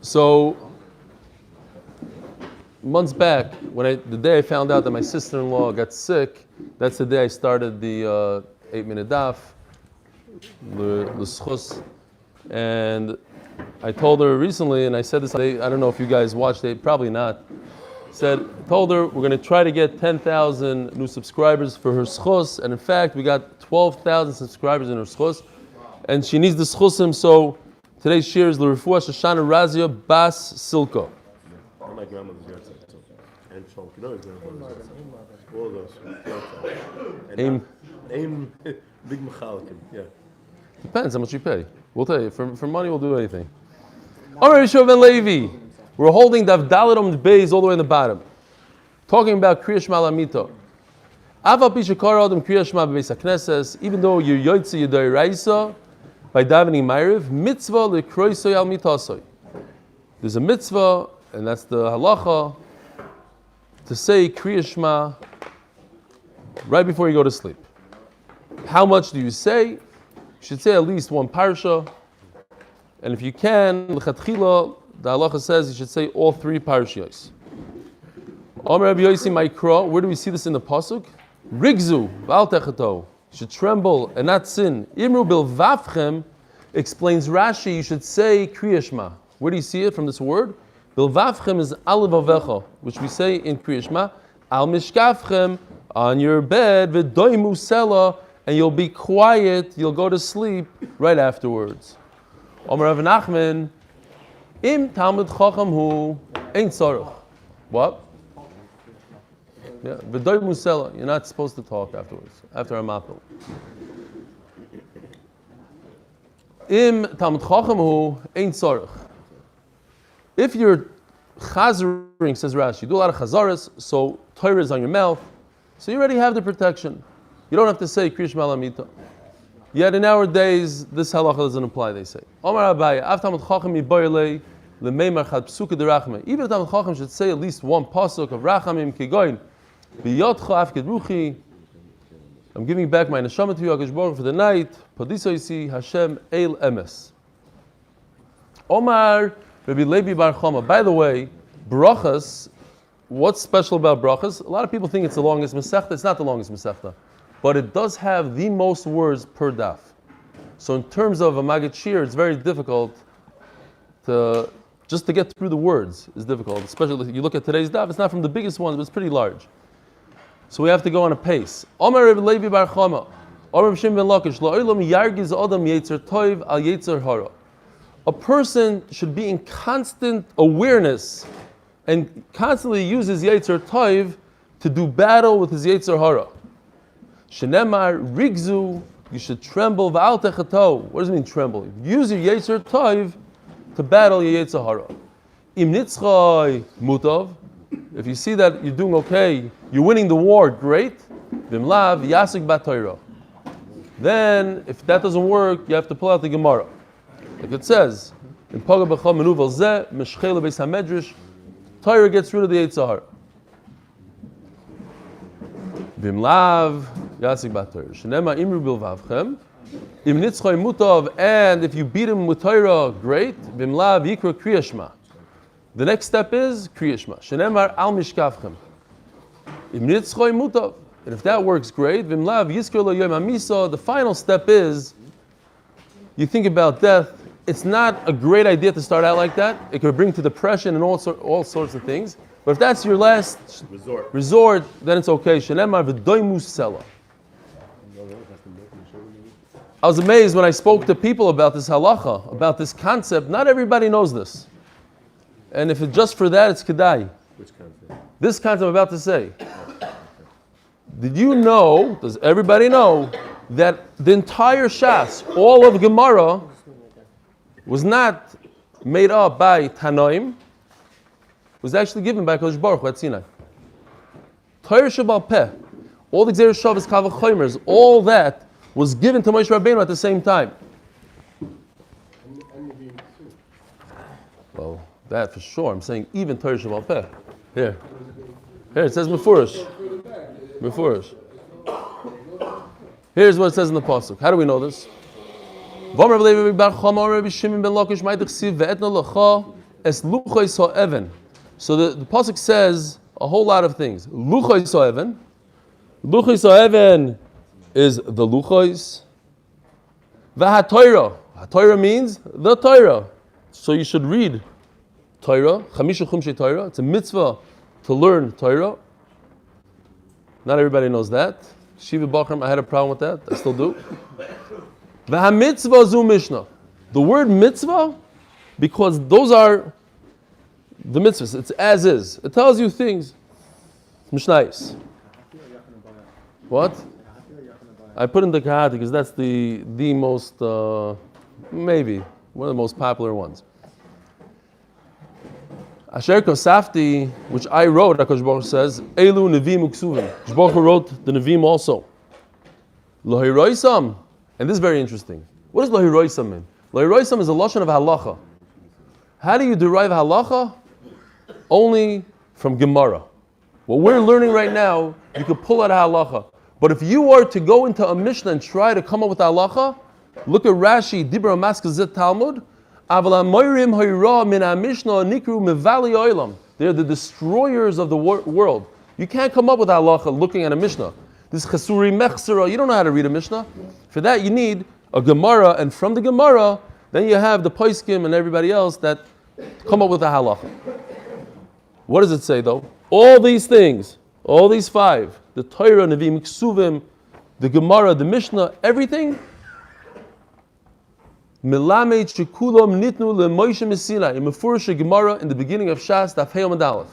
So, months back, the day I found out that my sister-in-law got sick, that's the day I started the 8-minute daf, the schus, and I told her recently, and I said this, I don't know if you guys watched it, probably not. Told her we're going to try to get 10,000 new subscribers for her schus, and in fact, we got 12,000 subscribers in her schus, and she needs the schusim, so today's shir is L'Refuah Shoshana Razia Bas Silko. My grandmother's yahrzeit too. And Shulk, you know his grandmother's yahrzeit. All those. And aim big mechalikim, yeah. Depends how much you pay. We'll tell you. For money, we'll do anything. Amar Yeshua ben Levi. We're holding Daf Dalet Amud Beis all the way in the bottom. Talking about Kriya Shema Lamito. Aval pi shekara adam Kriya Shema b'Beis HaKnesses, even though you're Yoitze Yedai Raisa, by davening Ma'ariv, mitzvah lekroisoi al mitasoi. There's a mitzvah, and that's the halacha, to say Kriya Shema right before you go to sleep. How much do you say? You should say at least one parsha, and if you can, l'chatchila, the halacha says you should say all 3 parshiyos. Omer Rabbi Yossi Maikra, where do we see this in the pasuk? Rigzu v'al techato. You should tremble and not sin. Imru bil vavchem explains Rashi. You should say Kriya Shema. Where do you see it from this word? Bil vavchem is al vavecha, which we say in Kriya Shema. Al mishkavchem, on your bed, v'doimu sela, and you'll be quiet. You'll go to sleep right afterwards. Omer Rav Nachman, im talmud chacham hu ein tzarich. What? Yeah, v'doimu sela. You're not supposed to talk afterwards, after a mapil. Im talmud chacham hu ein tzarich. If you're chazering, says Rashi, you do a lot of chazaras, so Torah is on your mouth, so you already have the protection. You don't have to say Kriya Shema Lamita. Yet in our days, this halacha doesn't apply, they say. Omar Abaye, Av talmud chacham yiboyelei lemeimar chad psuka derachme. Even the talmud chacham should say at least one pasuk of rachamim kegoin. B'yotcha afked ruchi. I'm giving back my neshama to you, HaKadosh Baruch Hu, for the night. Padiso yisi Hashem eil emes. Omar Rabbi Levi Bar Chama. By the way, Berachos, what's special about Berachos? A lot of people think it's the longest Masechta. It's not the longest Masechta. But it does have the most words per daf. So in terms of a Maggid Shir, it's very difficult to get through the words is difficult. Especially if you look at today's daf, it's not from the biggest ones, but it's pretty large. So we have to go on a pace. Omar Rabbi Levi Bar Chama. Omar Shimon ben Lakish. La'olam yargiz adam yetzer toiv al yetzer hara. A person should be in constant awareness and constantly use his Yetzer Tov to do battle with his Yetzer Hara. Shenemar rigzu, you should tremble v'al techato. What does it mean tremble? Use your Yetzer Tov to battle your Yetzer Hara. Im nitzchai mutav. If you see that you're doing okay, you're winning the war, great. Vimlav yasik b'Torah. Then, if that doesn't work, you have to pull out the Gemara. Like it says, in Paga B'cha Menuvel Zeh, Meshchele Beis HaMedrash, Torah gets rid of the Yetzer Hara. Vimlav Yasik B'Torah. Shenema Imru Bilvavchem. Im Nitzchoi Mutav, and if you beat him with Torah, great. Vimlav Yikra Kriya Shema. The next step is Kriya Shema. Shenemar Al Mishkavchem. Im Nitzchoi Mutav. And if that works, great. Vimlav Yizkor Lo Yom HaMisa. The final step is, you think about death, it's not a great idea to start out like that. It could bring to depression and all sorts of things. But if that's your last resort, then it's okay. Shenemar v'doimu sela. I was amazed when I spoke to people about this halacha, about this concept. Not everybody knows this. And if it's just for that, it's kedai. Which concept? This concept I'm about to say. Did you know, does everybody know, that the entire Shas, all of Gemara, was not made up by Tanoim, was actually given by HaKadosh Baruch Hu at Sinai. Torah Shebal Peh, all the Gzeir Shavas Kavachomers, all that was given to Moshe Rabbeinu at the same time. Well, that for sure. I'm saying even Torah Shebal Peh. Here it says Mefurish. Here's what it says in the pasuk. How do we know this? es luchos ha'even. So the pasuk says a whole lot of things. Luchos ha'even. Luchos ha'even is the luchos. V'ha-Torah. Ha-Torah means the Torah. So you should read Torah. Chamisha chumshei Torah. It's a mitzvah to learn Torah. Not everybody knows that. Shiva Bachram, I had a problem with that. I still do. V'ha-mitzvah zu mishnah. The word mitzvah, because those are the mitzvahs. It's as is. It tells you things. Mishnayos. What? I put in the kahati because that's the most, maybe, one of the most popular ones. Asher Kosafti, which I wrote, HaKadosh Baruch Hu says, Elu Nevim Uksuvim. HaKadosh Baruch Hu wrote the Nevim also. Lohiroisam, and this is very interesting. What does Lohiroisam mean? Lohiroisam is a lashon of halacha. How do you derive halacha? Only from Gemara. What we're learning right now, you could pull out halacha. But if you are to go into a Mishnah and try to come up with halacha, look at Rashi, Dibra Maskazit Talmud, they're the destroyers of the world. You can't come up with halacha looking at a Mishnah. This chasuri mechsera, you don't know how to read a Mishnah. For that you need a Gemara, and from the Gemara, then you have the Poskim and everybody else that come up with a halacha. What does it say though? All these things, all these five, the Torah, Nevim, Ksuvim, the Gemara, the Mishnah, everything, Melamed shekulam nitnu leMoshe Sinai. In Mefurish Gemara in the beginning of Shas Daf Yomi Aleph.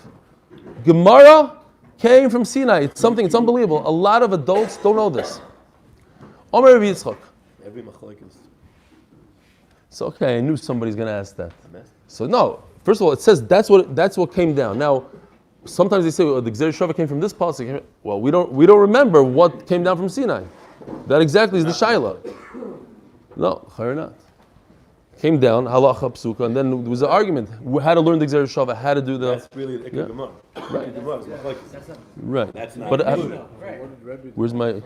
Gemara came from Sinai. It's something. It's unbelievable. A lot of adults don't know this. Omer Rabbi Yitzchak. Every machlok is. So okay, I knew somebody's going to ask that. So no. First of all, it says that's what came down. Now, sometimes they say the Gzer Shava came from this pasuk. Well, we don't remember what came down from Sinai. That exactly is the shaila. No, chayr not. Came down, halacha, psuka, and then there was an argument. How to learn the Gzer Shava, how to do the... That's really the Gemara. Right. Right. That's not... But where's my...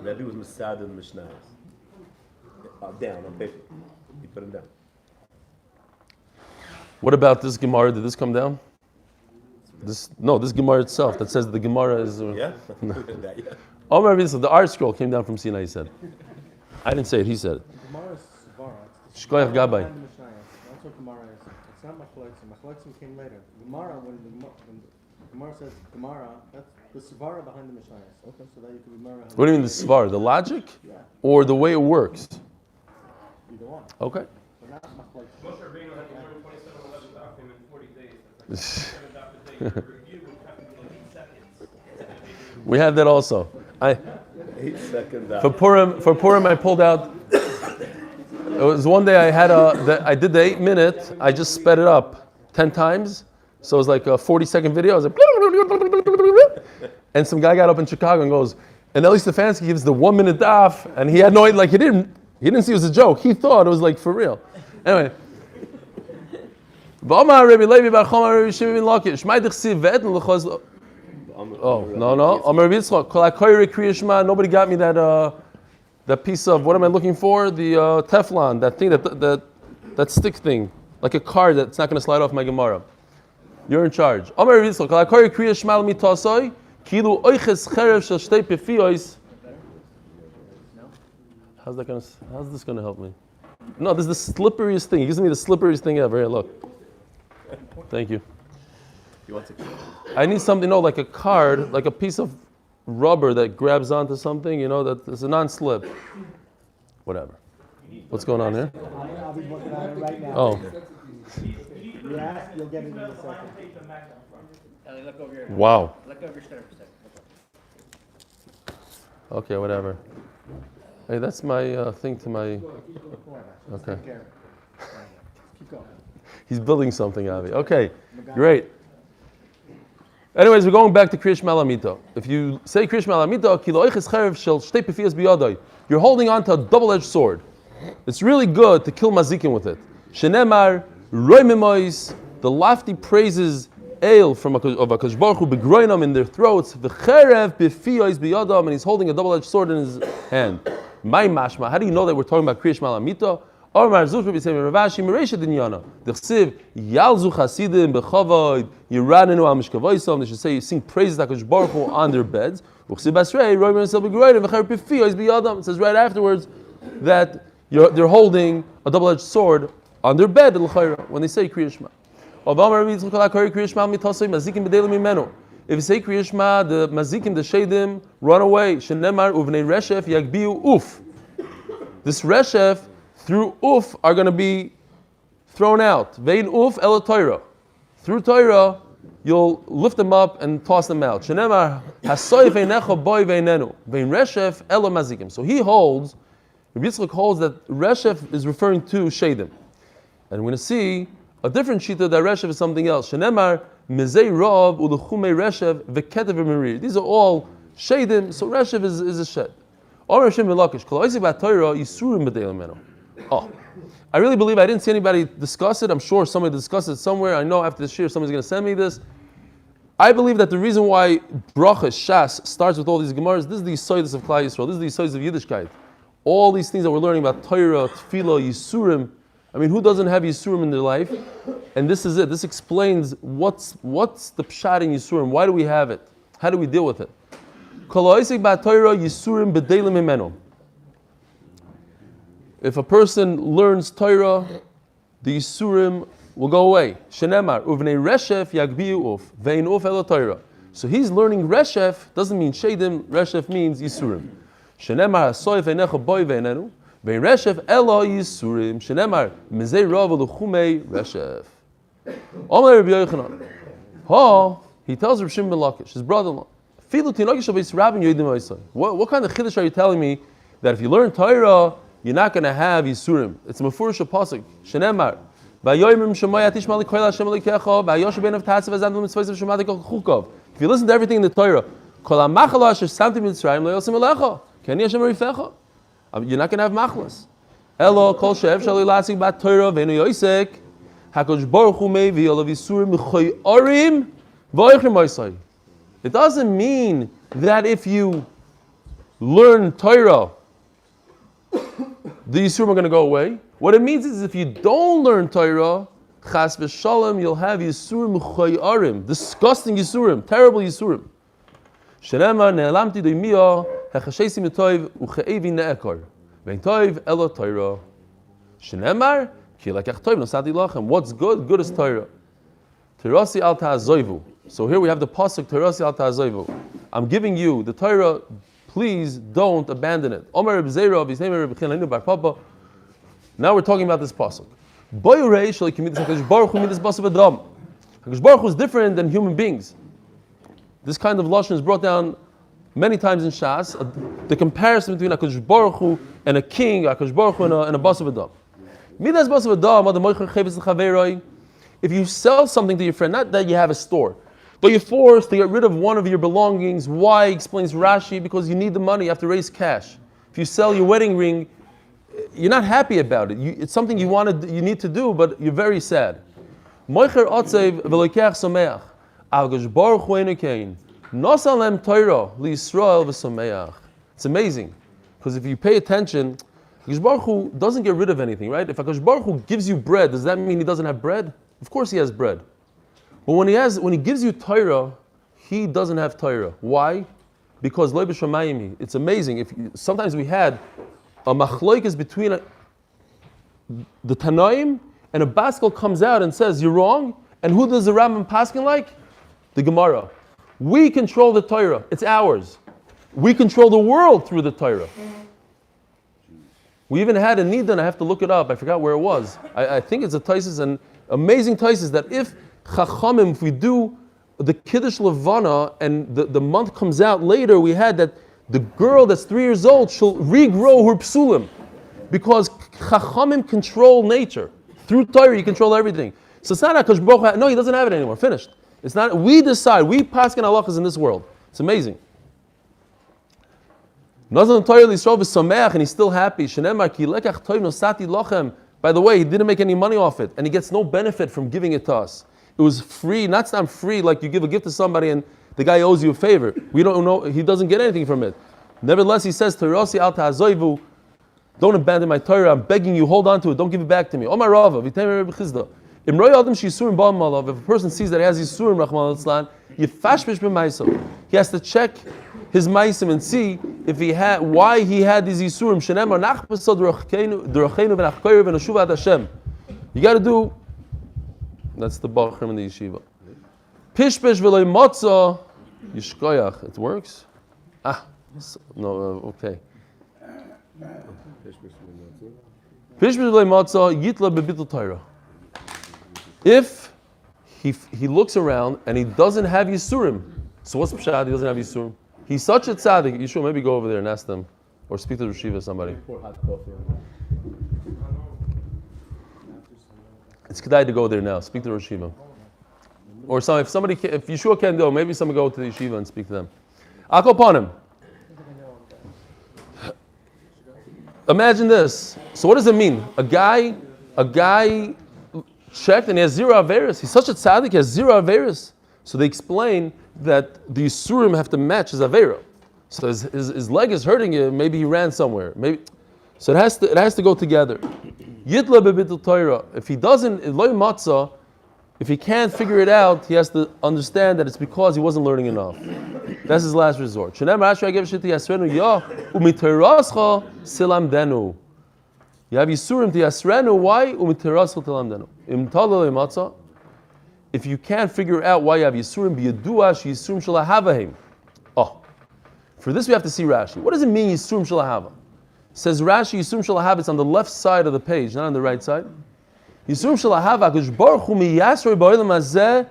Rebbe was Masad and Mishnayos. Down on paper. He put him down. What about this Gemara? Did this come down? This Gemara itself that says the Gemara is... Yeah? The art scroll came down from Sinai, he said. I didn't say it, he said it. Shkoyach Gabay. That's what Gemara is. It's not Machloksim. Machloksim came later. Gemara, when the Gemara says Gemara, that's the Svara behind the Mishnayos. Okay, so that you can remember. What do you mean the Svar? The logic? Yeah. Or the way it works? Either one. Okay. But not Machloksim. Most Rabbeinu had to learn 27 Dafim in 40 days. That's like 27 Dafim. We have that also. 8 seconds. For Purim, I pulled out. It was one day I did the 8 minute. I just sped it up 10 times, so it was like a 40-second video. I was like, and some guy got up in Chicago and goes, and Eli Stefansky gives the 1 minute daf, and he had no idea, like he didn't see it was a joke. He thought it was like for real. Anyway. Oh no! Nobody got me that piece of, what am I looking for? The Teflon, that thing, that stick thing, like a card that's not going to slide off my Gemara. You're in charge. How's that how's this going to help me? No, this is the slipperiest thing. He gives me the slipperiest thing ever. Here, look. Thank you. You want to? I need something, like a card, like a piece of rubber that grabs onto something, that is a non-slip. Whatever. What's going on here? I'll be looking at it right now. Oh. You ask, you'll get it in a second. Ellie, look over your... Wow. Look over your stutter for a second. Okay, whatever. Hey, that's my thing to my... Okay. Keep going. He's building something, Avi. Okay, great. Anyways, we're going back to Kriyash Malamito. If you say Kriyash Malamito, you're holding on to a double-edged sword. It's really good to kill mazikin with it. Shenemar, roimimois, the lofty praises ale of HaKadosh Baruch Hu begroinam in their throats, v'cherev b'fiyos b'yadam, and he's holding a double-edged sword in his hand. My mashma, how do you know that we're talking about Kriyash Malamito? Omar Zuch Rabbi Yisrael Ravashi Meresha Dinyana. The Chsiv Yalzu Chasidim Bechavoid Yiranenu Al Mishkavoisam. They should say you sing praises to HaKadosh Baruch Hu on their beds. Uchsiv Basrei Roy Meresel Begroidim V'Cher Pifiyos Biyadam. It says right afterwards that they're holding a double-edged sword on their bed when they say Kriya Shema. If you say Kriya Shema, the mazikim, the shedim, run away. Shenemar uvnei reshef yagbiu uf. This reshef through uf are going to be thrown out. Vein uf el Torah. Through Torah, you'll lift them up and toss them out. Shenemar hasoy veinecho boy veinenu. Vein reshef el mazikim. So he holds, Rabbi Yitzchak holds that reshef is referring to shedim. And we're going to see a different shita that reshev is something else. Shenemar mezei rov uluchumei reshev veketev v'merir. These are all shedim, so reshev is a shed. Omer Shem Melakish kol oisik b'Torah yisurim b'dei lemeno. Oh, I really believe I didn't see anybody discuss it. I'm sure somebody discussed it somewhere. I know after this year somebody's going to send me this. I believe that the reason why Berachos Shas starts with all these Gemaras, this is the Yisoidus of Klal Yisrael. This is the Yisoidus of Yiddishkeit. All these things that we're learning about Torah, Tefillah, Yisurim. I mean, who doesn't have Yisurim in their life? And this is it. This explains what's the pshat in Yisurim. Why do we have it? How do we deal with it? If a person learns Torah, the Yisurim will go away. Shenemar uvnei reshef yagbiu uf vein uf elo Torah. So he's learning reshef doesn't mean shedim. Reshef means Yisurim. Shenemar hasoy veinecha boy veinenu. Vein reshef elo Yisurim. Shenemar mezei rav uluchumei reshef. Omer Rabbi Yochanan. He tells Rav Shimon ben Lakish, his brother-in-law. What kind of chiddush are you telling me that if you learn Torah, you're not going to have Yisurim? It's a mefurish pasuk. Shenemar. If you listen to everything in the Torah, you're not going to have machlas. Elo kol she'ef shali lasik bat Torah ve'enu yoisek HaKadosh Baruch Hu mevi olav Yisurim m'choyorim v'oichrim moisai. It doesn't mean that if you learn Torah, the Yisurim are going to go away. What it means is if you don't learn Torah, chas v'shalom, you'll have Yisurim m'choyorim, disgusting Yisurim, terrible Yisurim. Shenemar ne'elamti do'imiyah hechashesi mitoiv uche'evi ne'ekor ve'in toiv elo Torah. Shenemar ki lekach toiv nosati lachem. What's good? Good is Torah. Terasi al ta'azoivu. So here we have the pasuk Terasi al ta'azoivu. I'm giving you the Torah. Please don't abandon it. Omer Reb Zera of his name Reb Chinanu bar Papa. Now we're talking about this pasuk. Boyurei shel kimidas HaKadosh Baruch Hu midas basav adam. HaKadosh Baruch Hu is different than human beings. This kind of lashon is brought down many times in Shas. The comparison between HaKadosh Baruch Hu and a king, HaKadosh Baruch Hu and a basav adam. Midas basav adam adam moicher cheves l'chaveroi. If you sell something to your friend, not that you have a store, but you're forced to get rid of one of your belongings. Why? Explains Rashi, because you need the money, you have to raise cash. If you sell your wedding ring, you're not happy about it. It's something you need to do, but you're very sad. Moicher otzev v'loikeach someach. HaKadosh Baruch Hu einu kein. Nosalem Torah liYisrael v'someach. It's amazing, because if you pay attention, HaKadosh Baruch Hu doesn't get rid of anything, right? If HaKadosh Baruch Hu gives you bread, does that mean he doesn't have bread? Of course he has bread. But when he gives you Torah, he doesn't have Torah. Why? Because lo b'shamayim. It's amazing. Sometimes we had a machloikas between the Tanaim, and a Baskel comes out and says you're wrong. And who does the Rambam paskin like? The Gemara. We control the Torah. It's ours. We control the world through the Torah. We even had a Nidan. I have to look it up. I forgot where it was. I think it's a Taisis, and amazing Taisis that if Chachamim, if we do the Kiddush Levana and the month comes out later, we had that the girl that's 3 years old she'll regrow her psulim, because Chachamim control nature. Through Torah you control everything. So it's not HaKadosh Baruch Hu, no, he doesn't have it anymore. Finished. It's not. We decide. We paskin halachas in this world. It's amazing. Nazan Torah Yisrael v'sameach, and he's still happy. Shenemar ki lekach toiv nosati lochem. By the way, he didn't make any money off it, and he gets no benefit from giving it to us. It was free, not free like you give a gift to somebody and the guy owes you a favor. We don't know, he doesn't get anything from it. Nevertheless, he says, Terasi al ta'azoivu, Don't abandon my Torah. I'm begging you, hold on to it. Don't give it back to me. Omar Rava, v'tei Rebbe Chizda. If a person sees that he has Yisurim, Rachmana litzlan, yifashbish b'maiso. He has to check his maisim and see if he had why he had these Yisurim. Shenemar nachbasa d'rocheinu v'nachkoyer v'nashuva ad Hashem. You got to do. That's the Bachrim in the yeshiva. Pishpesh v'loy motza yishkoyach. It works. Okay. If he looks around and he doesn't have Yisurim, so what's Pshat? He doesn't have Yisurim. He's such a tzaddik. You should maybe go over there and ask them, or speak to the Rishiva, somebody. It's kedai to go there now. Speak to the Rishiva, or if Yeshua can't go, maybe someone go to the yeshiva and speak to them. I'll go upon him. Imagine this. So what does it mean? A guy checked and he has 0 averis. He's such a tzaddik, he has 0 averis. So they explain that the Yisurim have to match his avera. So his leg is hurting him. Maybe he ran somewhere. So it has to go together. Yitla bebitul Torah. If he doesn't, loy matzah, if he can't figure it out, he has to understand that it's because he wasn't learning enough. That's his last resort. Shenem Rashi Agev Shiti Yasrenu Ya Umitirascha Silamdenu. You have Yisurim to Yasrenu. Why Umitirascha Silamdenu? Imtalei Matzah. If you can't figure out why you have Yisurim, biyadua Yisurim Shalahavaim. Oh, for this we have to see Rashi. What does it mean Yisurim Shalahava? Says Rashi Yisurim Shalahava. It's on the left side of the page, not on the right side. Yisurim Shalahava. Because Baruch Hu Miyasrei Ba'olam Hazeh.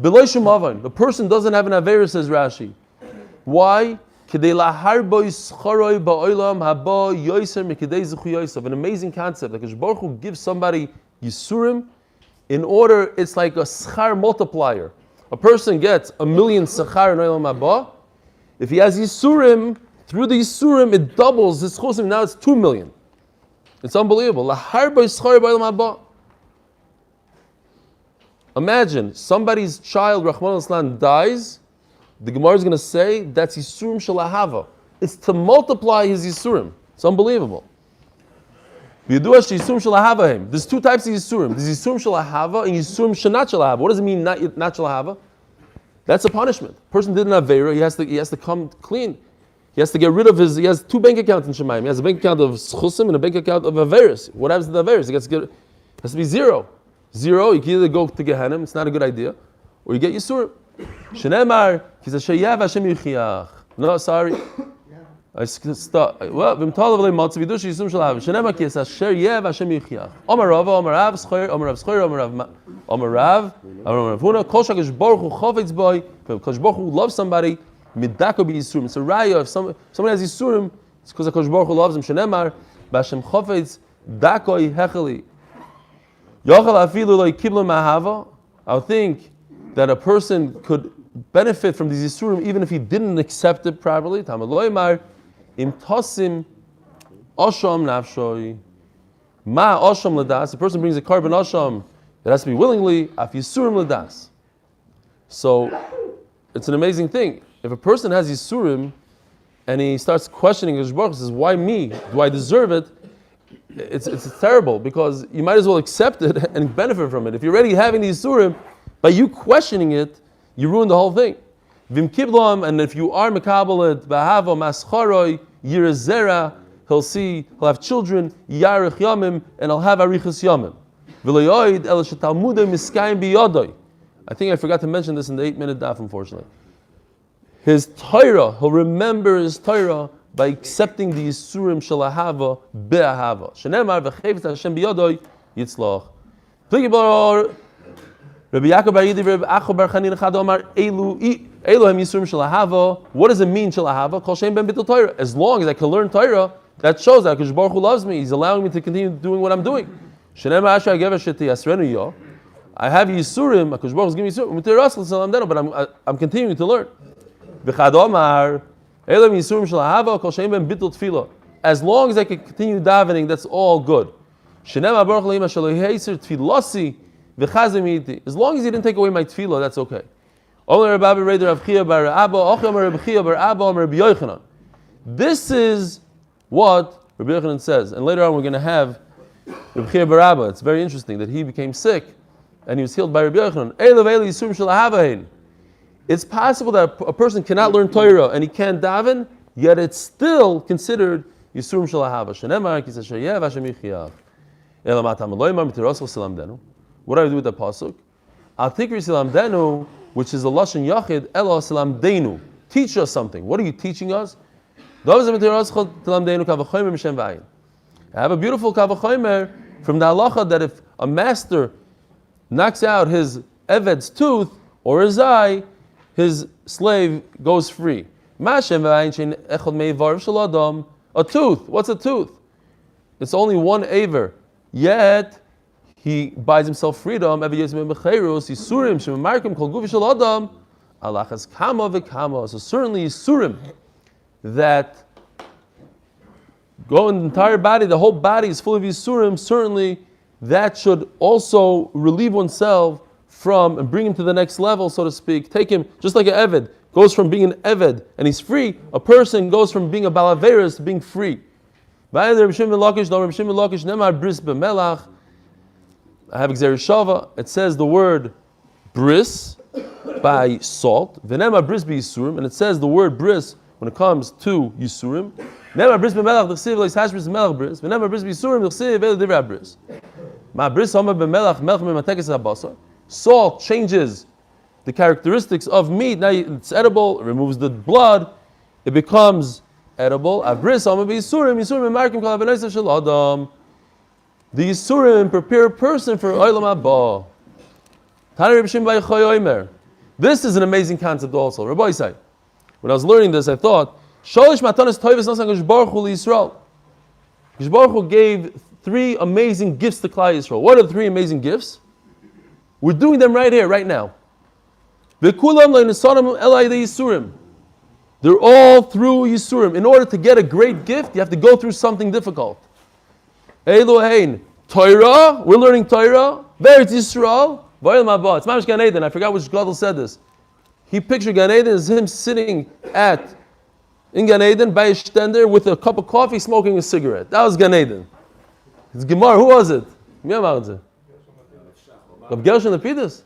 The person doesn't have an Avera, says Rashi. Why? An amazing concept. Like Baruch Hu gives somebody Yisurim in order, it's like a schar multiplier. A person gets 1,000,000 schar in Olam Haba. If he has Yisurim, through the Yisurim, it doubles his chosim. Now it's 2,000,000. It's unbelievable. Imagine somebody's child, Rahman al-Islam, dies. The Gemara is going to say that's Yisurim Shalahava. It's to multiply his Yisurim. It's unbelievable. There's 2 types of Yisurim. There's Yisurim Shalahava and Yisurim Shanat Shalahava. What does it mean, not Shalahava? That's a punishment. Person did an Avera, he has to come clean. He has to get rid of he has 2 bank accounts in Shemaim. He has a bank account of Schusim and a bank account of Averis. What happens to the Averis? It has to be 0. 0, you can either go to Gehenim, it's not a good idea, or you get Yisurim. Shenemar, he says, Sheyav Hashem Yichiach. No, sorry. I start. Well, Vimtalav Le Matzav Yidush Yisurim Shalav. Shenemar, he says, Sheyav Hashem Yichiach. Omar Rava, Omar Rav, Schoyer, Omar Rav, Schoyer, Omar Rav, Huna, Kol Shakash Baruch Hu Chavetz Boy, Kosh Baruch Hu loves somebody, Midako Bi Yisurim. It's a raya, if somebody has Yisurim, it's because Kosh Baruch Hu loves him. Shenemar, Bashem Chavetz, Dakoi Hecheli. I would think that a person could benefit from these Yisurim even if he didn't accept it properly. The person brings a carbon asham, it has to be willingly. So it's an amazing thing. If a person has Yisurim and he starts questioning his Baruch, says, why me? Do I deserve it? It's terrible, because you might as well accept it and benefit from it. If you're already having these Yisurim, by you questioning it, you ruin the whole thing. Vim kiblam, and if you are mekabelet, bahava mascharoi, yirazera, he'll have children, yarich yamim, and he'll have arichas yamim. V'loyoid el shetalmudei miskayim biyodoi. I think I forgot to mention this in the 8-minute daf, unfortunately. His Torah, he'll remember his Torah by accepting the Yisurim Shalahava Be'ahava. Shenemar v'chevet Hashem biyodoi yitzloch. Rabbi Yaakov Bar Yidi, Rabbi Acho Bar Chanina Chad Omar Elu Hem Yisurim Shalahava. What does it mean Shalahava? Kol Shem Ben Bittul Torah. As long as I can learn Torah, that shows that Hakadosh Baruch Hu loves me. He's allowing me to continue doing what I'm doing. Shenemar Asher Agev Sheti Yasrenu Yo. I have Yisurim. Hakadosh Baruch Hu is giving me Yisurim. But I'm continuing to learn. V'chad Omar Elem Yisurim Shalahava Kol Shem Ben Bittul Tefillah. As long as I can continue davening, that's all good. Shenemar Baruch Leima Shelo Heiser Tefilasi. As long as he didn't take away my tefillah, that's okay. This is what Rabbi Yochanan says, and later on we're going to have Rabbi Chia Barabba. It's very interesting that he became sick and he was healed by Rabbi Yochanan. It's possible that a person cannot learn Torah and he can't daven, yet it's still considered Yisurim Shel Ahava. Shenemar ki Sashayev Hashem Yichiyav. Ela matam lo imam mitirosel silamdenu. What do I do with that pasuk? Al tikri silamdenu, which is a lashon yachid, elo silamdenu. Teach us something. What are you teaching us? I have a beautiful kavachomer from the halacha that if a master knocks out his eved's tooth or his eye, his slave goes free. A tooth. What's a tooth? It's only one aver. Yet he buys himself freedom. So certainly Yisurim that go in the entire body, the whole body is full of Yisurim, certainly that should also relieve oneself from and bring him to the next level, so to speak. Take him, just like an Eved goes from being an Eved and he's free, a person goes from being a Balaveris to being free. I have Gzeri Shava. It says the word bris by salt. V'nema bris be Yisurim, and it says the word bris when it comes to Yisurim. Nema bris b'melach d'chsiv lo yishash bris b'melach bris. V'nema bris b'Yisurim d'chsiv elu divrei bris. Ma bris hama b'melach melch mimatekes habasar. Salt changes the characteristics of meat. Now it's edible. It removes the blood. It becomes edible. Abris hama b'Yisurim. Yisurim emarkim kol habenayis shel adam. The Yisurim prepare a person for olam haba. Tani Reb Shimon bar Yochai Omer. This is an amazing concept also. Rabbi Yisai, when I was learning this, I thought, Sholish matanas toivos nasan Kadosh Baruch Hu liYisrael. Kadosh Baruch Hu gave 3 amazing gifts to Klal Yisrael. What are the 3 amazing gifts? We're doing them right here, right now. V'kulam le'nesanam elai Yisurim. They're all through Yisurim. In order to get a great gift, you have to go through something difficult. Elohein, Torah, we're learning Torah. Ve'eretz Yisrael, v'olam haba. It's Mamash Gan Eden. I forgot which Gadol said this. He pictured Gan Eden as him sitting in Gan Eden by a stender with a cup of coffee, smoking a cigarette. That was Gan Eden. It's Gemara. Who was it? Rab Gershon Lapidus.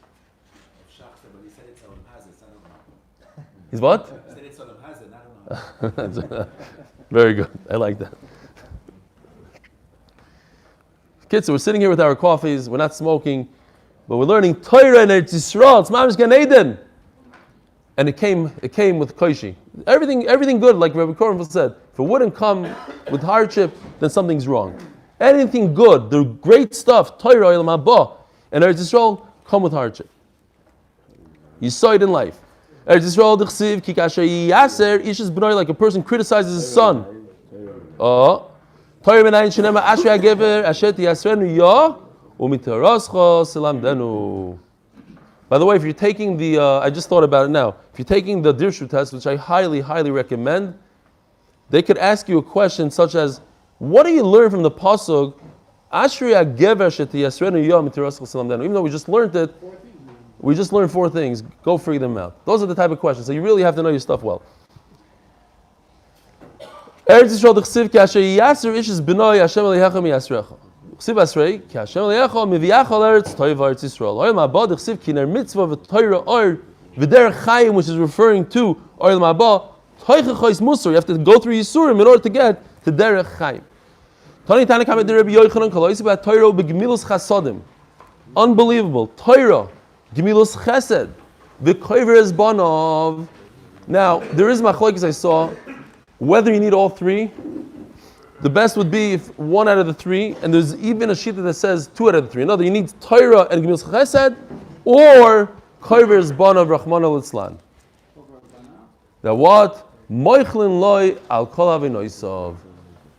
He's what? Very good. I like that. Kids, so we're sitting here with our coffees. We're not smoking, but we're learning Torah and Eretz Yisrael. It's Mamash Gan Eden. And it came with koishi. Everything good, like Rabbi Kornfeld said. If it wouldn't come with hardship, then something's wrong. Anything good, the great stuff, Torah, Olam Haba, and Eretz Yisrael come with hardship. You saw it in life. Eretz Yisrael d'chsiv ki kasher yaser ishes b'noi, like a person criticizes his son. Torah b'nayin shenema ashrei hagever asher tiyasrenu ya u'mitaroscho selamdenu. By the way, if you're taking the, I just thought about it now. If you're taking the Dirshu test, which I highly, highly recommend, they could ask you a question such as, what do you learn from the pasuk? Even though we just learned it, we just learned 4 things. Go figure them out. Those are the type of questions. So you really have to know your stuff well. Eretz Yisrael d'chsiv ki asher yaser ishes b'noi Hashem elihecha miyasrecha. D'chsiv asrei ki Hashem elihecha miviyacha l'eretz toiva Eretz Yisrael. Olam haba d'chsiv ki ner mitzvah v'toira or v'derech chayim, which is referring to olam haba. Toicha chayis musar. You have to go through Yisurim in order to get to derech chayim. Tani Tani Kamed Rabbi Yochanan Koloisi about Torah b'gemilus chasadim. Unbelievable. Torah, gemilus chesed, v'koiver es banov. Now, there is machlokes I saw, whether you need all 3. The best would be if 1 out of the 3, and there's even a shita that says 2 out of the 3. Another, you need Torah and gemilus chesed, or koiver es banov Rahman al-Islan. That what? Moichlin loy al kol avinoisav.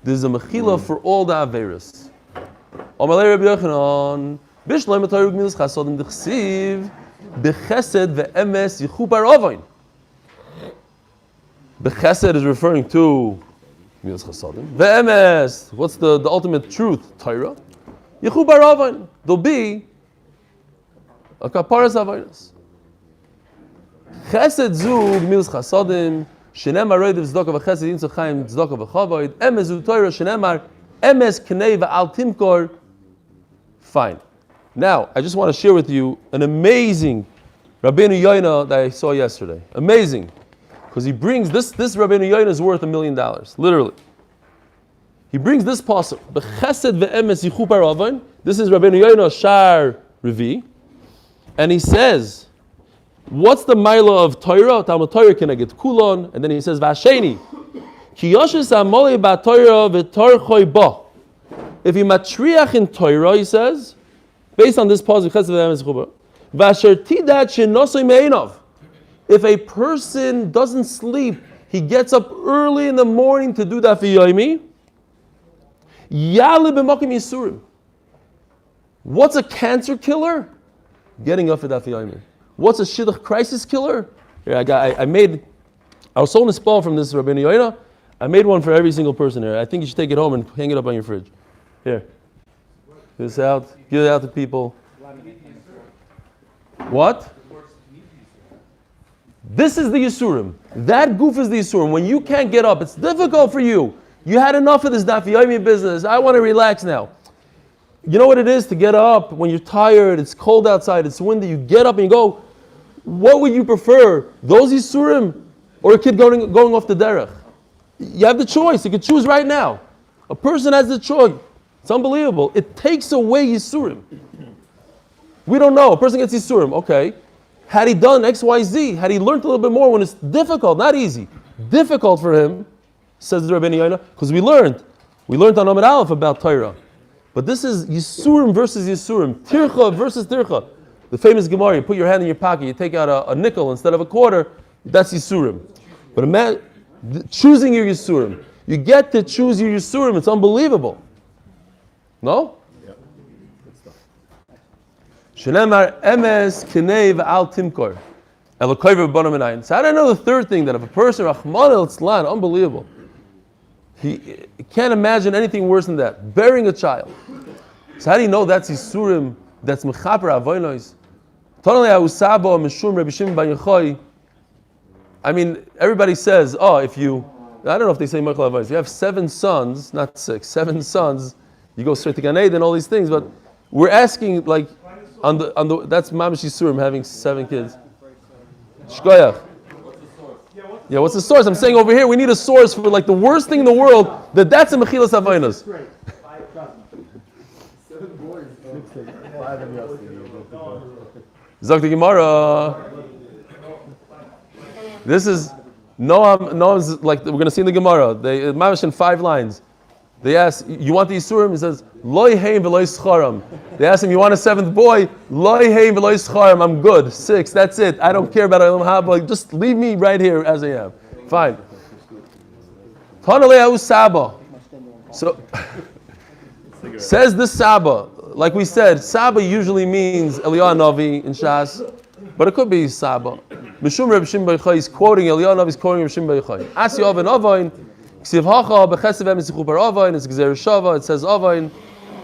There's a mechila for all the averis. Amalei Rabbi Yochanan, bishloim Torah gemilas chasadim d'chsiv bechesed ve'emes yichu barovain. Bechesed is referring to gemilas chasadim. Ve'emes, what's the ultimate truth? Torah. Yichu barovain. There'll be a kaparas avainas. Chesed zu gemilas chasadim Shenemar roidev tzedakah v'chesed inso chaim tzedakah v'chavoid. Emes hu Torah shenemar emes knei v'al timkor. Fine. Now, I just want to share with you an amazing Rabbeinu Yoina that I saw yesterday. Amazing. Because he brings this Rabbeinu Yoina is worth $1 million. Literally. He brings this pasuk. B'chesed ve'emes yichu paravon. This is Rabbeinu Yoina Shar Revi. And he says, what's the mila of Torah? Talmud Torah can I get kulon? And then he says, Vasheni. Ki yoshes amoli ba Torah v'torchoi ba. If you matriach in Torah, he says, based on this pasuk, B'chesed ve'emes yichu Vasher tidat shenosoi me'enov. If a person doesn't sleep, he gets up early in the morning to do Daf Yomi. Yale b'makim yisurim. What's a cancer killer? Getting up for Daf Yomi. What's a shidduch crisis killer? Here, I was so inspired from this Rabbeinu Yoina. I made one for every single person here. I think you should take it home and hang it up on your fridge. Here. Give this out. Give it out to people. What? This is the Yisurim. That goof is the Yisurim. When you can't get up, it's difficult for you. You had enough of this Daf Yomi business. I want to relax now. You know what it is to get up when you're tired, it's cold outside, it's windy, you get up and you go, what would you prefer? Those Yisurim or a kid going off the derech? You have the choice. You can choose right now. A person has the choice. It's unbelievable. It takes away Yisurim. We don't know. A person gets Yisurim. Okay. Had he done X, Y, Z, had he learned a little bit more when it's difficult, not easy, difficult for him, says the Rabbeinu Yoina, because we learned on Amud Aleph about Torah. But this is Yisurim versus Yisurim, Tircha versus Tircha. The famous Gemara, you put your hand in your pocket, you take out a nickel instead of a quarter, that's Yisurim. But imagine choosing your Yisurim. You get to choose your Yisurim, it's unbelievable. No? Shenemar emes kinei v'al timkor. Elokoyver b'bonim enayin. So I don't know the third thing, that if a person, Rahman el-Tzlan, unbelievable. He can't imagine anything worse than that. Burying a child. So how do you know that's Yisurim, that's Mechaper Avoynos? Totally Ausabo Meshum Rabbi Shimon Bar Yochai. I mean, everybody says, I don't know if they say Mechal Avoynos. You have 7 sons, not 6, 7 sons, you go straight to Gan Eden and all these things, but we're asking, like, on the that's Mamish Yisurim having 7 kids. Shkoyach. Yeah, what's the source? I'm saying over here we need a source for like the worst thing in the world, that's a Mechilas Avoynos. 7 boys. 5 in Zok the Gemara. This is Noam's like we're going to see in the Gemara. They Mamish in 5 lines. They ask, you want the Yisurim? He says, Loi heim v'loi scharam. They ask him, you want a 7th boy? Loi heim v'loi scharam. I'm good. 6, that's it. I don't care about Olam Haba. Just leave me right here as I am. Fine. Tanalei Saba. So, says the Saba. Like we said, Saba usually means Eliyahu Navi in Shas, but it could be Saba. Mishum Reb Shimon Bar Yochai is quoting, Eliyahu Navi is quoting Reb Shimon Bar Yochai. Asi Oven Ovain. Ksiv hacha b'chesed v'emes yichu bar avayin. It's gzer shava. It says avayin.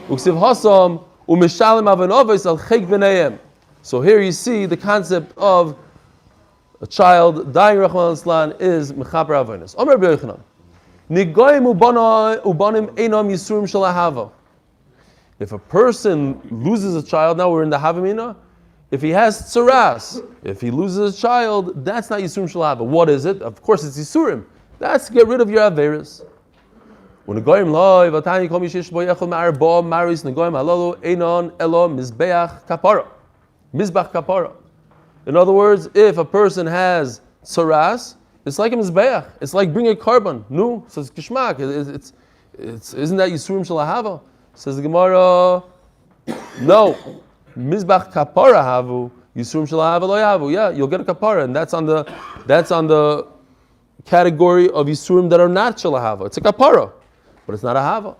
Uksiv hasam u'mishalim avin avos al chek b'neihem. So here you see the concept of a child dying. Rachman al-Islan is mechaper avayinos. Omer Rabbi Yochanan. Nigoyim ubanim einam yisurim shel ahava. If a person loses a child, now we're in the havamina. If he has tsaras, if he loses a child, that's not yisurim shel ahava. What is it? Of course, it's yisurim. That's to get rid of your averis. When the goyim loy vatani kol mishish bo yechol ma'ar bo maris negoyim halalu einon elo mizbeach kapara, mizbach kapara. In other words, if a person has tsaras, it's like a mizbeach. It's like bringing a carbon. No, says kishmak. It's isn't that yisurim shel ahava? Says the Gemara. No, mizbach kapara havu yisurim shel ahava lo yavu. Yeah, you'll get a kapara, and that's on the category of Yisurim that are not Shalahava. It's a kapara, but it's not a Hava.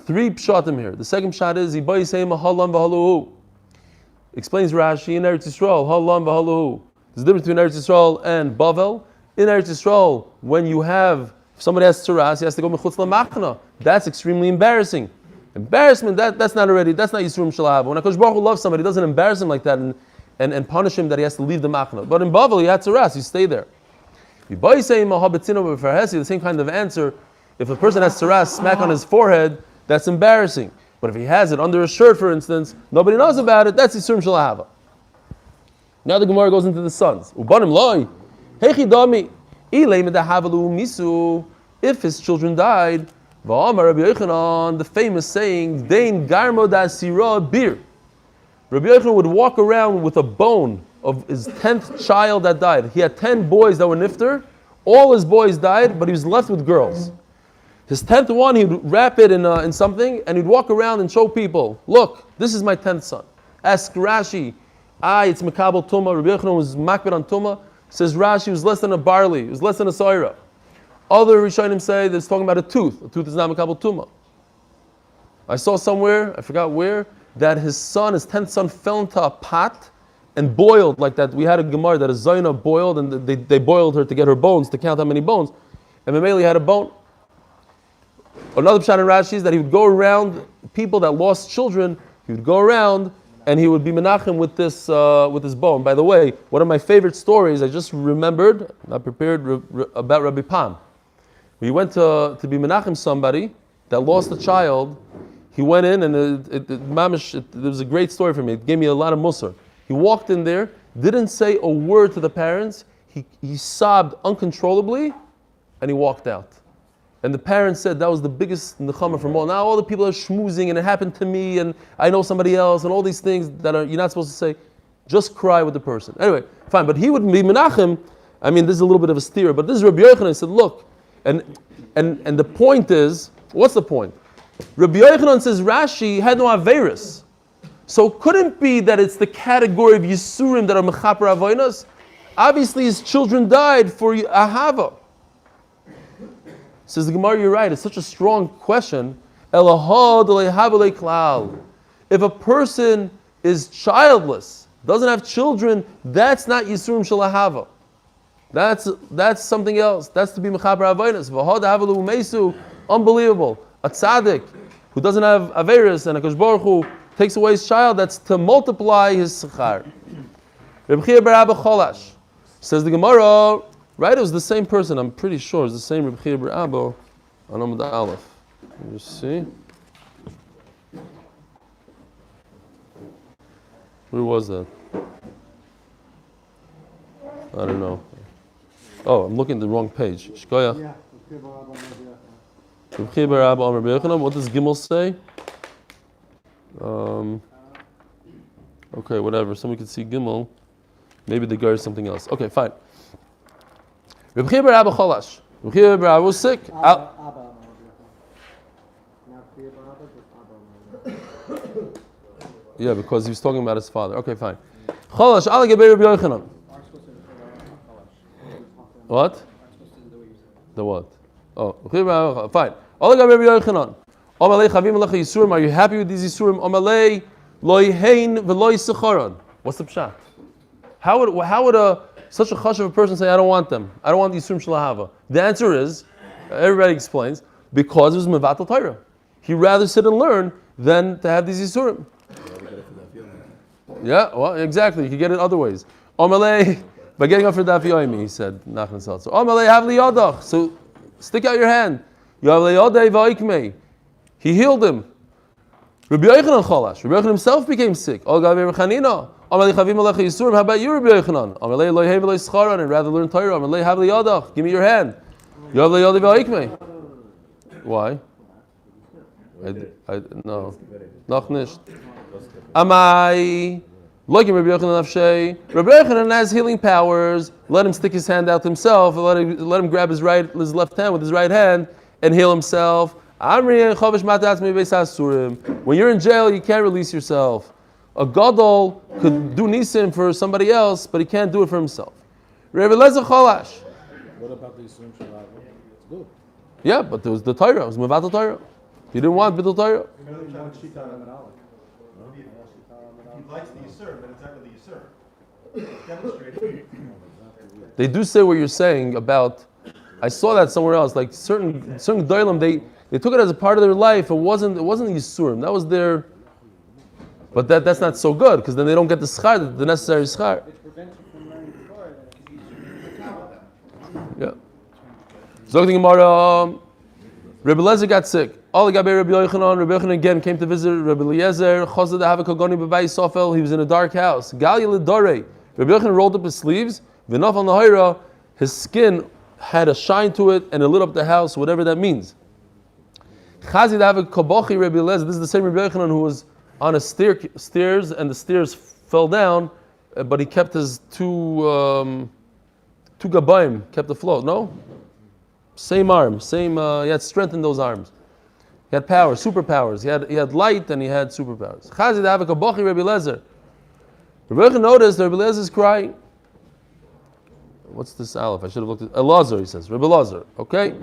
3 pshatim here. The second pshat is Ibai Seim Halam V'Haluhu. Explains Rashi in Eretz Yisrael, Halam V'Haluhu. There's a difference between Eretz Yisrael and Bavel. In Eretz Yisrael, when if somebody has tzaras, he has to go mechutz lamachna. That's extremely embarrassing. Embarrassment, that's not Yisurim Shalahava. When HaKadosh Baruch Hu loves somebody, he doesn't embarrass him like that and punish him that he has to leave the machna. But in Bavel, you had tzaras, you stay there. The same kind of answer. If a person has saras smack on his forehead, that's embarrassing. But if he has it under a shirt, for instance, nobody knows about it, that's Yisurim Shalahava. Now the Gemara goes into the sons. Ubanim loy, hechidami, ilay medahavalu misu. If his children died, va'amar Rabbi Yochanan, the famous saying, dein garmo da sira bir. Rabbi Yochanan would walk around with a bone of his 10th child that died. He had 10 boys that were nifter. All his boys died, but he was left with girls. His 10th one, he'd wrap it in something, and he'd walk around and show people, look, this is my 10th son. Ask Rashi, it's Mekabel Tumah. Rabbi Yochanan was makbid on Tumah. Says Rashi, he was less than a barley, he was less than a soira. Other Rishonim say that it's talking about a tooth. A tooth is not Mekabel Tumah. I saw somewhere, I forgot where, that his 10th son fell into a pot and boiled like that. We had a Gemara that a Zaina boiled, and they boiled her to get her bones, to count how many bones. And Mameli had a bone. Another pshat in Rashi is that he would go around people that lost children. He would go around and he would be menachem with this bone. By the way, one of my favorite stories I just remembered, not prepared, about Rabbi Pam. We went to be menachem somebody that lost a child. He went in and there was a great story for me. It gave me a lot of musar. He walked in there, didn't say a word to the parents. He sobbed uncontrollably, and he walked out. And the parents said that was the biggest nechama from all. Now all the people are schmoozing, and it happened to me, and I know somebody else, and all these things that you're not supposed to say. Just cry with the person. Anyway, fine. But he would be menachem. I mean, this is a little bit of a steer, but this is Rabbi Yochanan. He said, look, and the point is, what's the point? Rabbi Yochanan says Rashi had no averis. So it couldn't be that it's the category of Yisurim that are mechaper avoinos. Obviously his children died for ahava. Says the Gemara, you're right, it's such a strong question. If a person is childless, doesn't have children, that's not Yisurim Shalahava. That's something else. That's to be mechaper avoinos. Unbelievable. A tzaddik who doesn't have averis and a Akash Baruch Hu takes away his child, that's to multiply his sechar. Reb Chia bar Abba Cholash. Says the Gemara, right? It was the same person, I'm pretty sure. It's the same Reb Chia bar Abba on Amud Aleph. Let me just see. Where was that? I don't know. Oh, I'm looking at the wrong page. Shkoyach. Yeah. Reb Chia bar Abba on Rabbi Yochanan. What does Gimel say? Okay, whatever. Somebody could see Gimel. Maybe the guy is something else. Okay, fine. Reb Chia bar Abba Cholash. Reb Chia bar Abba was sick. Yeah, because he was talking about his father. Okay, fine. Cholash ala gebei Reb Yochanan. What? The what? Oh, Reb Chia bar Abba. Fine. Ala gebei Reb Yochanan. Amalei chavim alecha yisurim. Are you happy with these yisurim? Amalei loy hein v'loy secharon. What's the pshat? How would such a chash of a person say, I don't want them? I don't want yisurim shalahava. The answer is, everybody explains, because it was mevatel Torah. He'd rather sit and learn than to have these yisurim. Yeah, well, exactly. You can get it other ways. Amalei, by getting up for Daf Yomi, he said, Nachman Seltzer. Amalei havli yadach. So stick out your hand. Yavli yadei va'ikmei. He healed him. Rabbi Yochanan Cholash. Rabbi Yochanan himself became sick. How about you, Rabbi Yochanan? And rather learn Torah. Give me your hand. Why? No. Noch nicht. Amai. Look at Rabbi Yochanan Nafshei. Rabbi Yochanan has healing powers. Let him stick his hand out himself. Let him grab his left hand with his right hand and heal himself. When you're in jail, you can't release yourself. A gadol could do nisim for somebody else, but he can't do it for himself. What about the Yisurim Shalava? It's good. Yeah, but there was the Torah. It was mevatel Torah. He didn't want bittul Torah. He likes the Yisur, but it's not really Yisur. Demonstrated. They do say what you're saying about. I saw that somewhere else. Like certain Doilim, they took it as a part of their life. It wasn't Yisurim. That was their. But that's not so good because then they don't get the schar, the necessary schar. It prevents you from learning Torah. Zog the Gemara, Rebbe Eliezer got sick. All Gabe Rebbe Yochanan, Rebbe Yochanan again came to visit Rebbe Eliezer. Chazad Havakogoni B'Vay Sofel. He was in a dark house. Gali L'Dore. Rebbe Yochanan rolled up his sleeves. V'naf on the Hayra, his skin had a shine to it, and it lit up the house, whatever that means. Chazid Havakabochi Rebbe Eliezer. This is the same Rebbe Yochanan who was on a stairs, and the stairs fell down, but he kept his two gabayim, kept afloat. No, same arm, same. He had strength in those arms. He had power, superpowers. He had light and he had superpowers. Chazid Havakabochi Rebbe Eliezer. Rebbe noticed that Rebbe Eliezer is crying. What's this aleph? I should have looked at Elazar. He says Rebbe Elazar. Okay.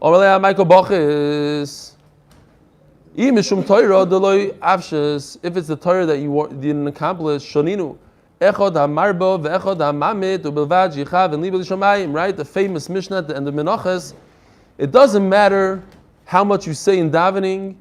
Omelei Michael Bochis. If it's the Torah that you didn't accomplish, Shoninu. Echad hamarbo ve'echad hamamit u'belvad yichav and libel shamayim. Right, the famous Mishnah and the Menachos. It doesn't matter how much you say in davening,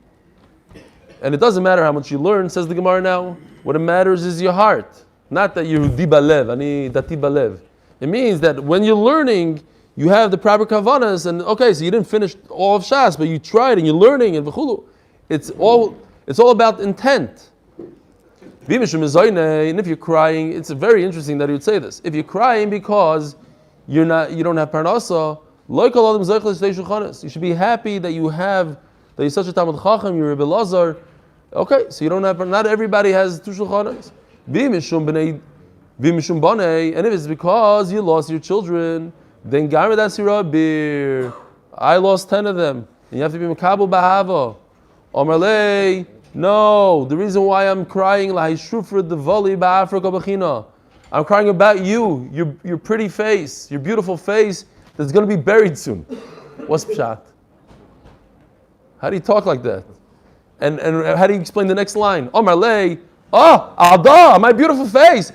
and it doesn't matter how much you learn. Says the Gemara now. What it matters is your heart, not that you're dibalev, ani dati balev. It means that when you're learning, you have the proper kavanas, and okay, so you didn't finish all of Shas, but you tried and you're learning and v'chulu. It's all about intent. And if you're crying, it's very interesting that he would say this. If you're crying because you don't have parnasa, you should be happy that you're such a Talmud Chacham, you're Rebbe Elazar. Okay, so you don't have, not everybody has two shulchanos. And if it's because you lost your children, then I lost 10 of them, and you have to be Makabel Bahava. Omerlei, no, the reason why I'm crying, I'm crying about you, your pretty face, your beautiful face that's going to be buried soon. What's pshat? How do you talk like that? And how do you explain the next line? Omerlei, Alda, my beautiful face.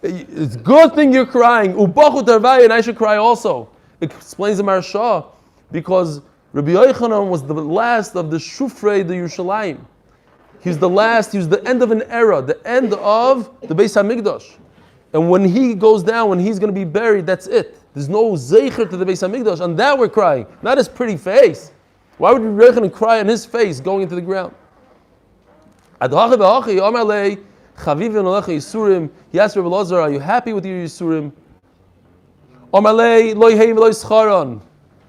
It's a good thing you're crying. And I should cry also. It explains the Maharsha, because Rabbi Yochanan was the last of the Shufrei the Yerushalayim. He was the end of an era, the end of the Beis HaMikdash. And when he goes down, when he's going to be buried, that's it. There's no Zeicher to the Beis HaMikdash. On that we're crying, not his pretty face. Why would Rabbi Yochanan cry on his face going into the ground? He asked Rabbi Elazar, are you happy with your Yisurim?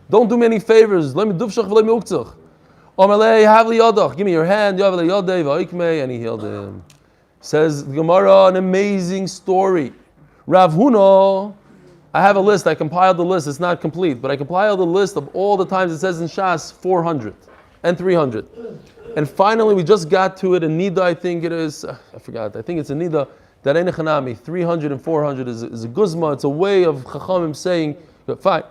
Don't do me any favors. Give me your hand. And he healed him. Says the Gemara, an amazing story. Rav Huna, I have a list. I compiled the list. It's not complete, but I compiled the list of all the times it says in Shas 400 and 300. And finally, we just got to it in Nida, I think it is. I forgot. I think it's in Nida. That ain't a Chanami. 300 and 400 is a guzma. It's a way of Chachamim saying, fine.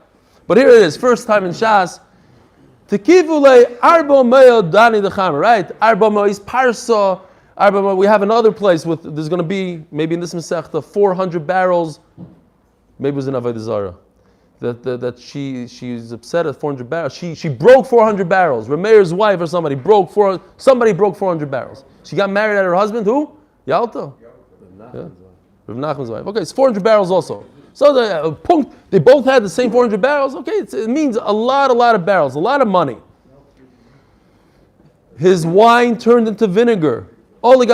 But here it is, first time in Shas. Tekivule arba meo dani dechama, right? Arba meo is parsa. Arba meo. We have another place with. There's going to be maybe in this Masechta 400 barrels. Maybe it was in Avodah Zarah. That she's upset at 400 barrels. She broke 400 barrels. Rameir's wife or somebody broke 400 barrels. She got married at her husband. Who? Yalta. Yeah. Rav Nachman's wife. Okay, it's 400 barrels also. So they both had the same 400 barrels. Okay, it means a lot of barrels, a lot of money. His wine turned into vinegar. They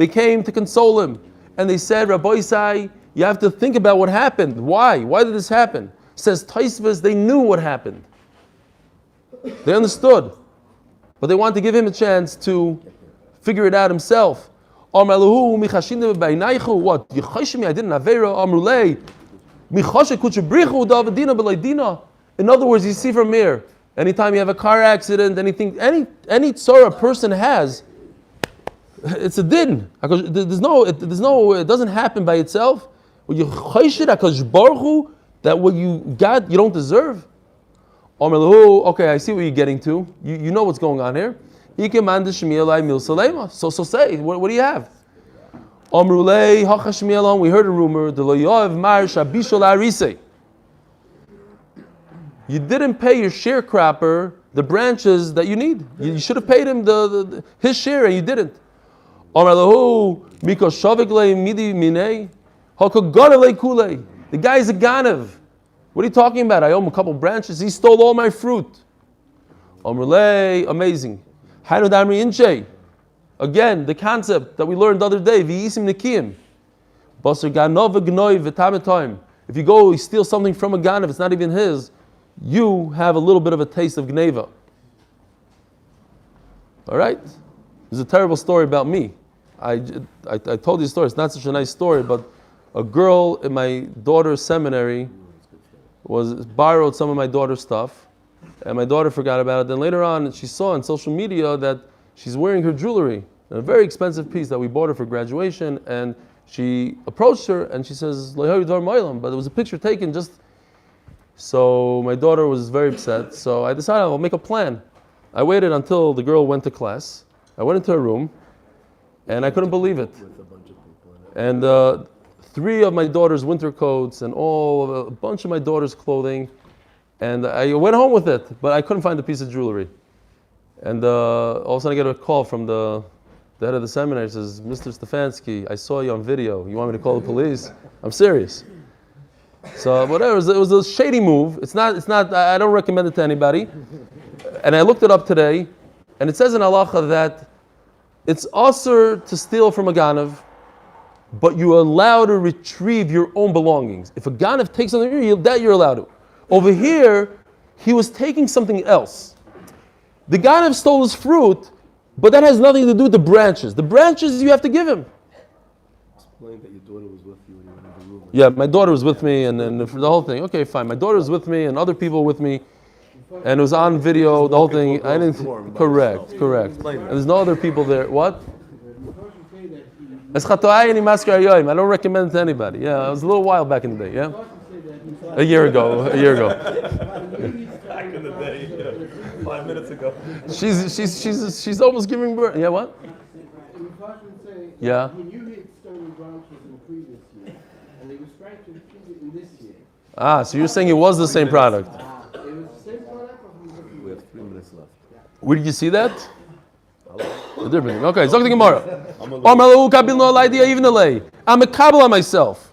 came to console him, and they said, Rabbi Isai, you have to think about what happened. Why? Why did this happen? Says Taisvas, they knew what happened. They understood. But they wanted to give him a chance to figure it out himself. What? I didn't In other words, you see from here, anytime you have a car accident, anything, any tzara a person has, it's a din. It doesn't happen by itself. That what you got, you don't deserve. Okay, I see what you're getting to. You know what's going on here. So say, what do you have? We heard a rumor. You didn't pay your sharecropper the branches that you need. You should have paid him his share, and you didn't. Amar lahu miko shavik le midi minei hakaganav le kulei. The guy is a ganav. What are you talking about? I owe him a couple branches. He stole all my fruit. Amar le, amazing. Hainu damri inche. Again, the concept that we learned the other day. V'isim nikiyim. Basar ganov v'gnoi v'tametoim. If you go, you steal something from a ganav, it's not even his. You have a little bit of a taste of gneva. All right? There's a terrible story about me. I told you a story. It's not such a nice story, but a girl in my daughter's seminary borrowed some of my daughter's stuff, and my daughter forgot about it. Then later on, she saw on social media that she's wearing her jewelry, a very expensive piece that we bought her for graduation, and she approached her and she says, but there was a picture taken just... So my daughter was very upset, so I decided I'll make a plan. I waited until the girl went to class. I went into her room, and I couldn't believe it. And 3 of my daughter's winter coats and a bunch of my daughter's clothing, and I went home with it, but I couldn't find the piece of jewelry. And all of a sudden I get a call from the head of the seminary. He says, Mr. Stefansky, I saw you on video. You want me to call the police? I'm serious. So whatever, it was a shady move. It's not. I don't recommend it to anybody. And I looked it up today, and it says in Halacha that it's asur to steal from a ganav, but you're allowed to retrieve your own belongings. If a ganav takes something, that you're allowed to. Over here, he was taking something else. The ganav stole his fruit, but that has nothing to do with the branches. The branches you have to give him. Explain that your daughter was with you when you went in the room. Yeah, my daughter was with me, and then the whole thing. Okay, fine. My daughter was with me, and other people were with me, and it was on video. The whole thing. I didn't. Correct. And there's no other people there. What? I don't recommend it to anybody. Yeah, it was a little while back in the day. Yeah, a year ago. Back in the day, 5 minutes ago. She's almost giving birth. Yeah, what? Yeah. When you hit stony branches in the previous year, and they were trying to retrieve it in this year. So you're saying it was the same product? It was the same product, or from a different We have 3 minutes left. Where did you see that? A different thing. Okay, Zok the Gemara. I'm a Kabbalah myself.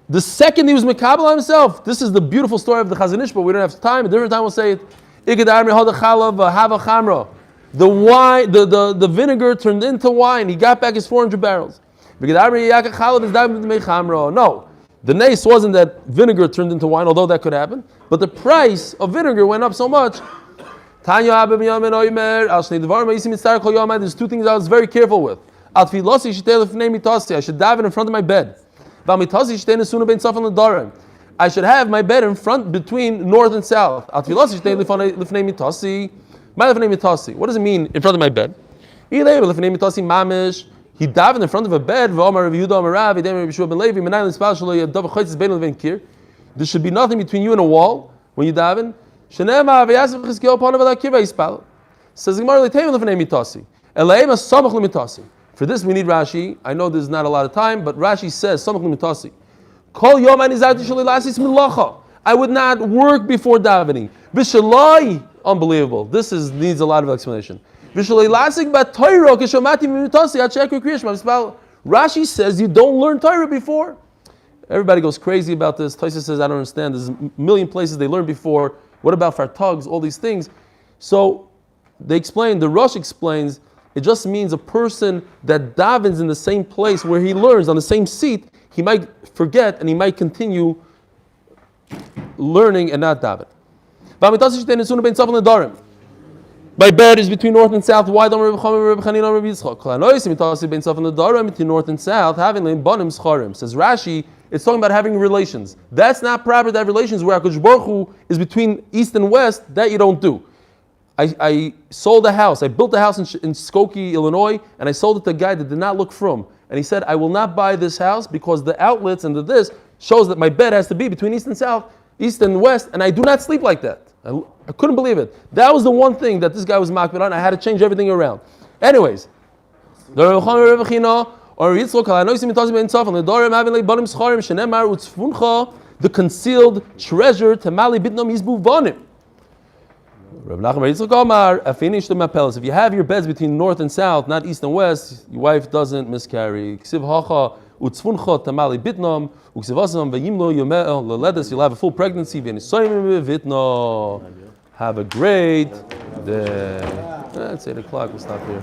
The second he was Mekabel himself, this is the beautiful story of the Chazon Ish, but we don't have time. A different time we'll say it. The wine, the vinegar turned into wine. He got back his 400 barrels. No, the nace wasn't that vinegar turned into wine, although that could happen. But the price of vinegar went up so much. There's 2 things I was very careful with. I should daven in front of my bed. I should have my bed in front between north and south. What does it mean in front of my bed? He davened in front of a bed. There should be nothing between you and a wall when you daven. Says for this we need Rashi. I know there's not a lot of time, but Rashi says I would not work before davening. Unbelievable. This needs a lot of explanation. Rashi says you don't learn Torah before. Everybody goes crazy about this. Taisa says I don't understand. There's a million places they learned before. What about fartugs? All these things. So they explain. The Rosh explains. It just means a person that davens in the same place where he learns, on the same seat, he might forget and he might continue learning and not daven. My bed is between north and south. Why don't between north and south? Says Rashi, it's talking about having relations. That's not proper to have relations where HaKadosh Baruch Hu is between east and west. That you don't do. I sold a house. I built a house in Skokie, Illinois, and I sold it to a guy that did not look from. And he said, I will not buy this house because the outlets and this shows that my bed has to be between east and south, east and west, and I do not sleep like that. I couldn't believe it. That was the one thing that this guy was makbid on. I had to change everything around. Anyways, the concealed treasure, Rav Nachman bar Yitzchak Omar, afinish the mapelas. If you have your beds between north and south, not east and west, your wife doesn't miscarry. Ksiv hacha utzfuncha tamali bitnom uksivasam vayimlo yomel leledes. You'll have a full pregnancy. V'nisoyim vitno. Have a great day. It's 8 o'clock. We'll stop here.